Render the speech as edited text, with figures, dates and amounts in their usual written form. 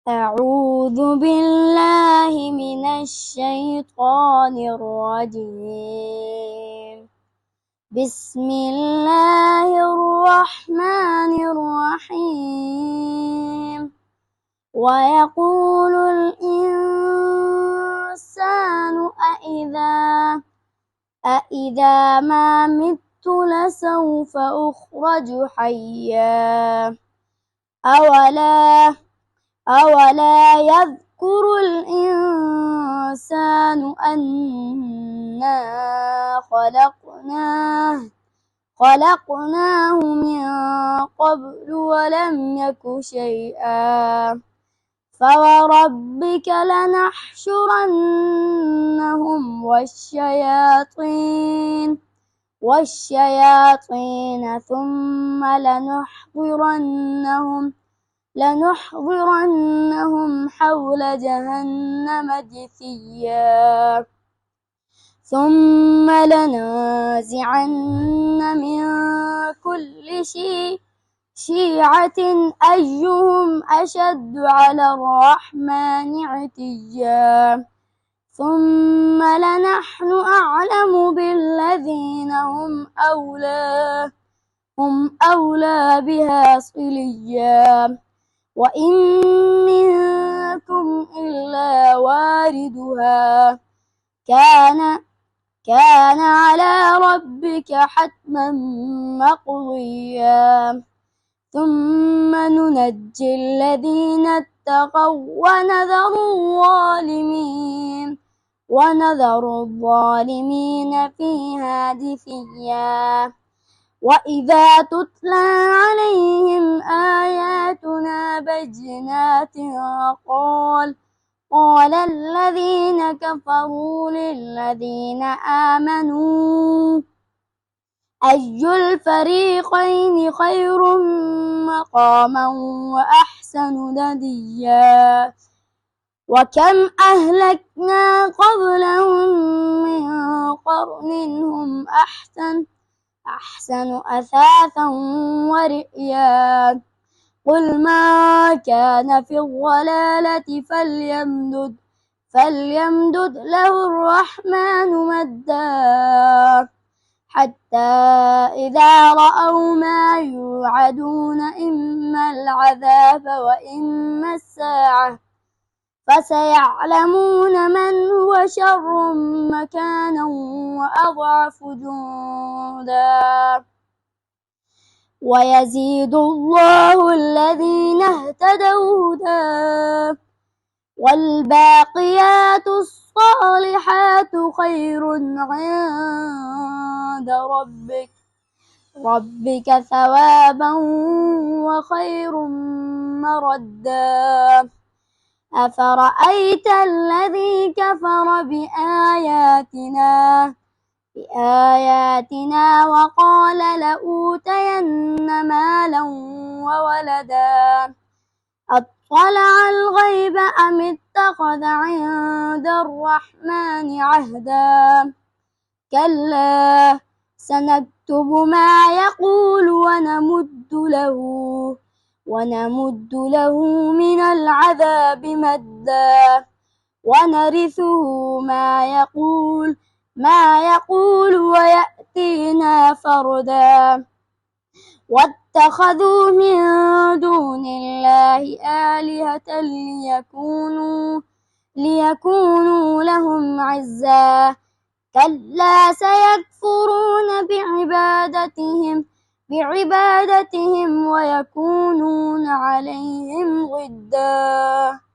أعوذ بالله من الشيطان الرجيم. بسم الله الرحمن الرحيم. ويقول الإنسان أإذا ما مت لسوف أخرج حيا أولا يذكر الإنسان أنا خلقناه من قبل ولم يك شيئا فوربك لنحشرنهم والشياطين ثم لنحضرنهم حول جهنم جثيا ثم لننزعن من كل شيعة أيهم أشد على الرحمن عتيا ثم لنحن أعلم بالذين هم أولى بها صليا وإن منكم إلا واردها كان على ربك حتما مقضيا ثم ننجي الذين اتقوا ونذر الظالمين فيها جثيا وإذا تتلى عليهم آياتنا بينات قال الذين كفروا للذين آمنوا أي الفريقين خير مقاما وأحسن نديا وكم أهلكنا قبلهم من قرن هم أحسن أثاثا ورئيا قل ما كان في الضلالة فليمدد له الرحمن مدا حتى إذا رأوا ما يوعدون إما العذاب وإما الساعة فسيعلمون من هو شر مكانا وأضعف جندا ويزيد الله الذين اهتدوا هدى والباقيات الصالحات خير عند ربك ثوابا وخير مردا أفرأيت الذي كفر بآياتنا وقال لأوتين مالا وولدا أطلع الغيب أم اتخذ عند الرحمن عهدا كلا سنكتب ما يقول ونمد له من العذاب مدا ونرثه ما يقول ويأتينا فردا واتخذوا من دون الله آلهة ليكونوا لهم عزا كلا سيكفرون بعبادتهم ويكونون عليهم ضدا